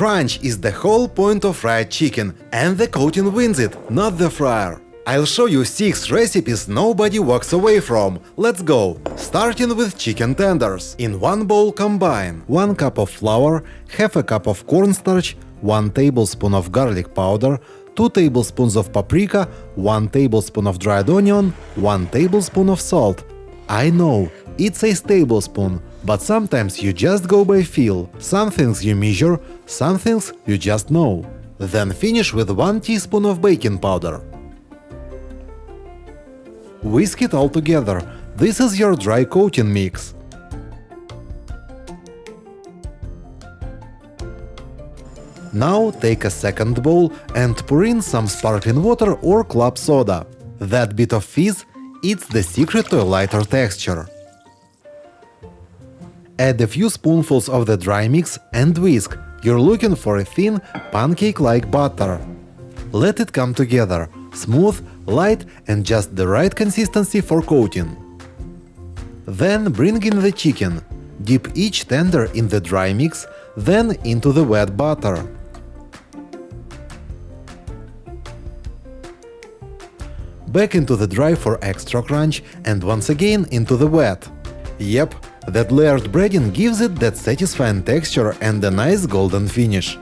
Crunch is the whole point of fried chicken, and the coating wins it, not the fryer. I'll show you 6 recipes nobody walks away from. Let's go! Starting with chicken tenders. In one bowl combine 1 cup of flour, half a cup of cornstarch, 1 tablespoon of garlic powder, 2 tablespoons of paprika, 1 tablespoon of dried onion, 1 tablespoon of salt. I know, it says tablespoon, but sometimes you just go by feel. Some things you measure, some things you just know. Then finish with 1 teaspoon of baking powder. Whisk it all together. This is your dry coating mix. Now take a second bowl and pour in some sparkling water or club soda. That bit of fizz, it's the secret to a lighter texture. Add a few spoonfuls of the dry mix and whisk. You're looking for a thin, pancake-like batter. Let it come together, smooth, light and just the right consistency for coating. Then bring in the chicken. Dip each tender in the dry mix, then into the wet batter. Back into the dry for extra crunch and once again into the wet. Yep, that layered breading gives it that satisfying texture and a nice golden finish.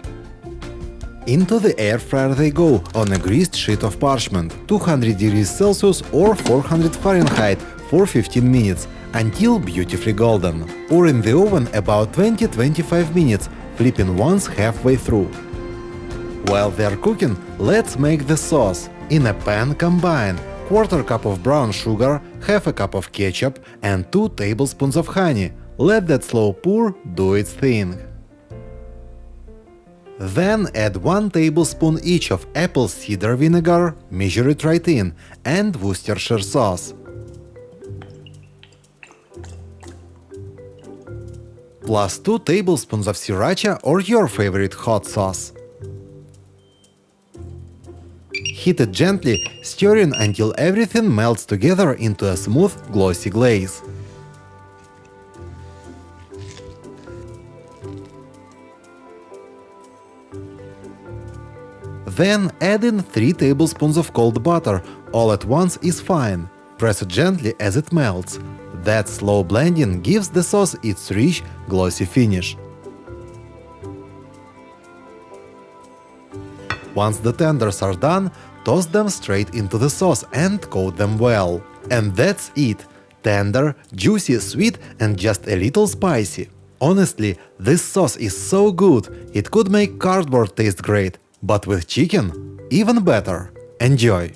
Into the air fryer they go on a greased sheet of parchment, 200 degrees Celsius or 400 Fahrenheit for 15 minutes, until beautifully golden. Or in the oven about 20-25 minutes, flipping once halfway through. While they're cooking, let's make the sauce. In a pan combine 1/4 cup of brown sugar, half a cup of ketchup and 2 tablespoons of honey. Let that slow pour do its thing. Then add 1 tablespoon each of apple cider vinegar, measure it right in, and Worcestershire sauce. Plus 2 tablespoons of sriracha or your favorite hot sauce. Heat it gently, stirring until everything melts together into a smooth, glossy glaze. Then add in 3 tablespoons of cold butter, all at once is fine. Press it gently as it melts. That slow blending gives the sauce its rich, glossy finish. Once the tenders are done, toss them straight into the sauce and coat them well. And that's it! Tender, juicy, sweet and just a little spicy. Honestly, this sauce is so good, it could make cardboard taste great. But with chicken, even better. Enjoy!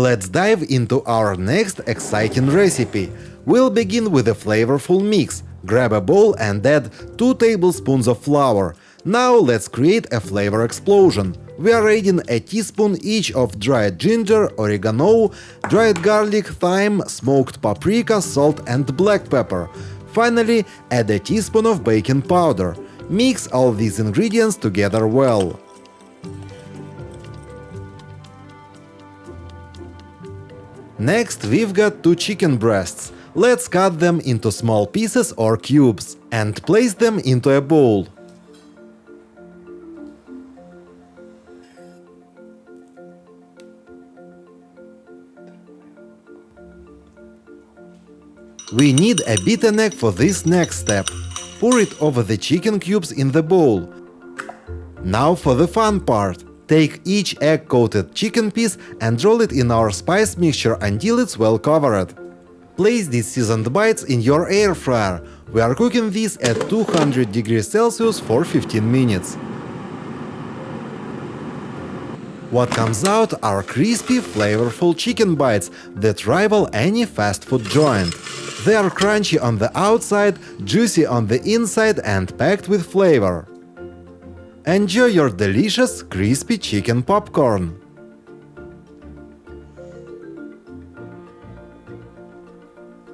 Let's dive into our next exciting recipe. We'll begin with a flavorful mix. Grab a bowl and add 2 tablespoons of flour. Now let's create a flavor explosion. We are adding a teaspoon each of dried ginger, oregano, dried garlic, thyme, smoked paprika, salt and black pepper. Finally, add a teaspoon of baking powder. Mix all these ingredients together well. Next, we've got 2 chicken breasts. Let's cut them into small pieces or cubes and place them into a bowl. We need a beaten egg for this next step. Pour it over the chicken cubes in the bowl. Now for the fun part. Take each egg-coated chicken piece and roll it in our spice mixture until it's well covered. Place these seasoned bites in your air fryer. We are cooking these at 200 degrees Celsius for 15 minutes. What comes out are crispy, flavorful chicken bites that rival any fast food joint. They are crunchy on the outside, juicy on the inside and packed with flavor. Enjoy your delicious, crispy chicken popcorn!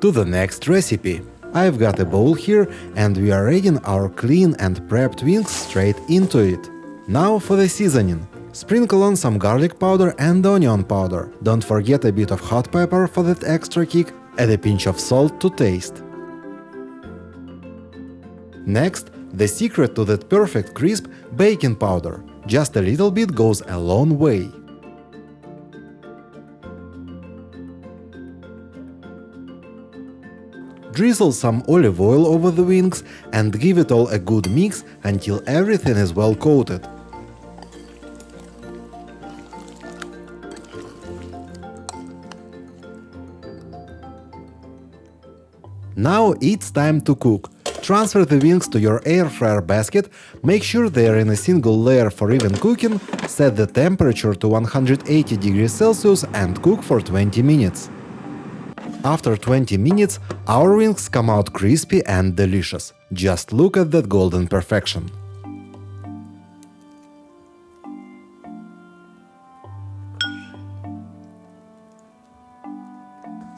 To the next recipe. I've got a bowl here and we are adding our clean and prepped wings straight into it. Now for the seasoning. Sprinkle on some garlic powder and onion powder. Don't forget a bit of hot pepper for that extra kick. Add a pinch of salt to taste. Next, the secret to that perfect crisp: baking powder. Just a little bit goes a long way. Drizzle some olive oil over the wings and give it all a good mix until everything is well coated. Now it's time to cook. Transfer the wings to your air fryer basket, make sure they are in a single layer for even cooking, set the temperature to 180 degrees Celsius and cook for 20 minutes. After 20 minutes, our wings come out crispy and delicious. Just look at that golden perfection.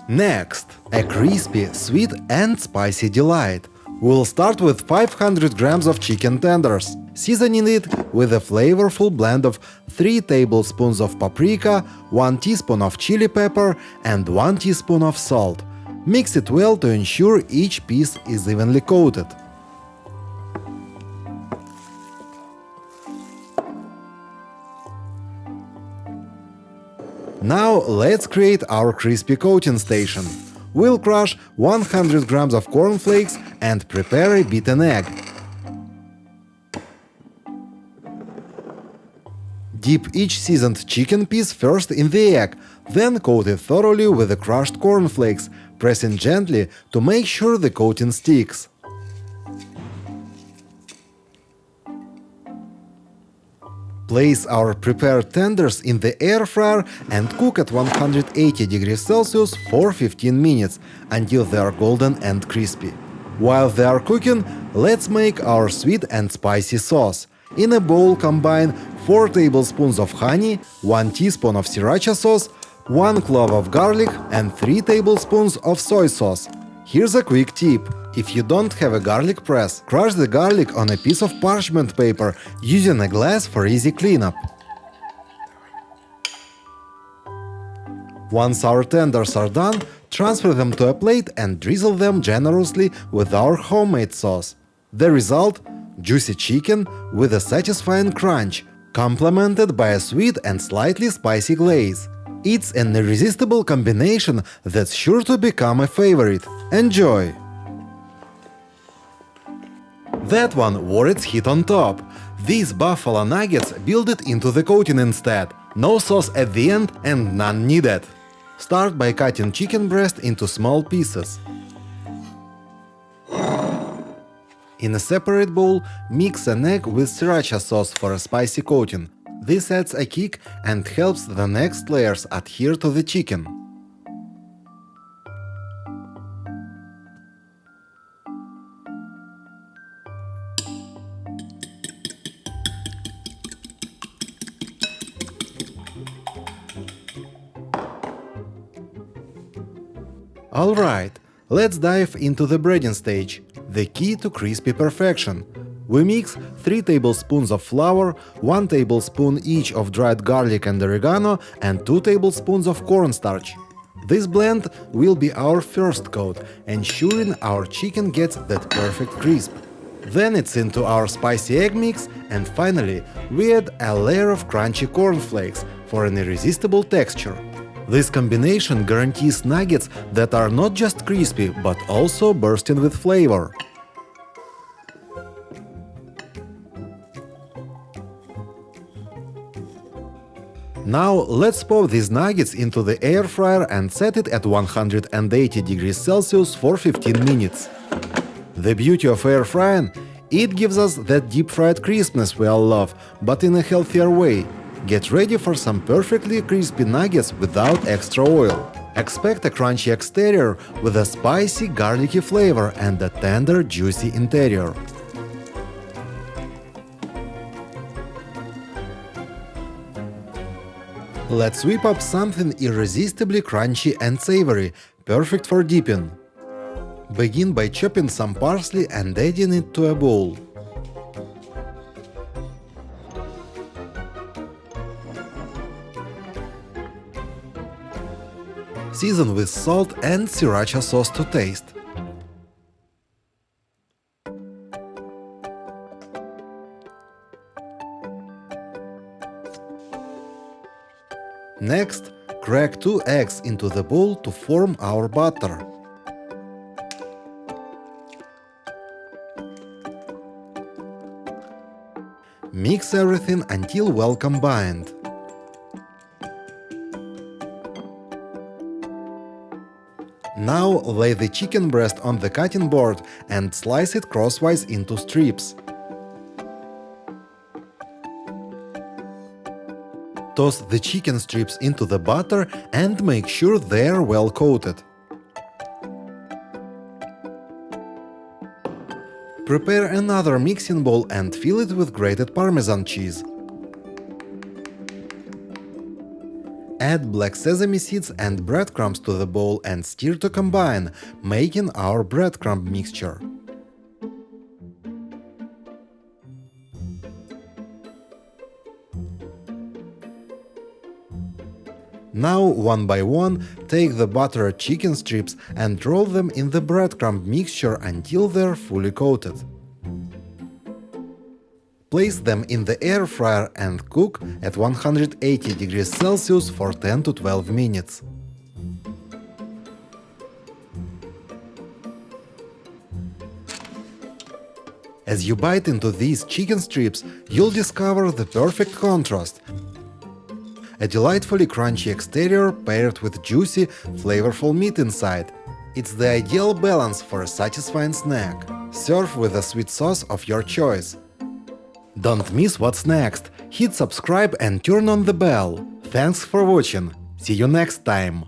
Next, a crispy, sweet and spicy delight. We'll start with 500 grams of chicken tenders, seasoning it with a flavorful blend of 3 tablespoons of paprika, 1 teaspoon of chili pepper and 1 teaspoon of salt. Mix it well to ensure each piece is evenly coated. Now let's create our crispy coating station. We'll crush 100 grams of cornflakes and prepare a beaten egg. Dip each seasoned chicken piece first in the egg, then coat it thoroughly with the crushed cornflakes, pressing gently to make sure the coating sticks. Place our prepared tenders in the air fryer and cook at 180 degrees Celsius for 15 minutes until they are golden and crispy. While they are cooking, let's make our sweet and spicy sauce. In a bowl, combine 4 tablespoons of honey, 1 teaspoon of sriracha sauce, 1 clove of garlic and 3 tablespoons of soy sauce. Here's a quick tip. If you don't have a garlic press, crush the garlic on a piece of parchment paper using a glass for easy cleanup. Once our tenders are done, transfer them to a plate and drizzle them generously with our homemade sauce. The result? Juicy chicken with a satisfying crunch, complemented by a sweet and slightly spicy glaze. It's an irresistible combination that's sure to become a favorite. Enjoy! That one wore its heat on top. These buffalo nuggets build it into the coating instead. No sauce at the end and none needed. Start by cutting chicken breast into small pieces. In a separate bowl, mix an egg with sriracha sauce for a spicy coating. This adds a kick and helps the next layers adhere to the chicken. Alright, let's dive into the breading stage, the key to crispy perfection. We mix 3 tablespoons of flour, 1 tablespoon each of dried garlic and oregano, and 2 tablespoons of cornstarch. This blend will be our first coat, ensuring our chicken gets that perfect crisp. Then it's into our spicy egg mix, and finally we add a layer of crunchy cornflakes for an irresistible texture. This combination guarantees nuggets that are not just crispy, but also bursting with flavor. Now let's pop these nuggets into the air fryer and set it at 180 degrees Celsius for 15 minutes. The beauty of air frying? It gives us that deep fried crispness we all love, but in a healthier way. Get ready for some perfectly crispy nuggets without extra oil. Expect a crunchy exterior with a spicy, garlicky flavor and a tender, juicy interior. Let's whip up something irresistibly crunchy and savory, perfect for dipping. Begin by chopping some parsley and adding it to a bowl. Season with salt and sriracha sauce to taste. Next, crack 2 eggs into the bowl to form our batter. Mix everything until well combined. Now lay the chicken breast on the cutting board and slice it crosswise into strips. Toss the chicken strips into the butter and make sure they are well coated. Prepare another mixing bowl and fill it with grated Parmesan cheese. Add black sesame seeds and breadcrumbs to the bowl and stir to combine, making our breadcrumb mixture. Now, one by one, take the buttered chicken strips and roll them in the breadcrumb mixture until they're fully coated. Place them in the air fryer and cook at 180 degrees Celsius for 10 to 12 minutes. As you bite into these chicken strips, you'll discover the perfect contrast. A delightfully crunchy exterior paired with juicy, flavorful meat inside. It's the ideal balance for a satisfying snack. Serve with a sweet sauce of your choice. Don't miss what's next. Hit subscribe and turn on the bell. Thanks for watching. See you next time.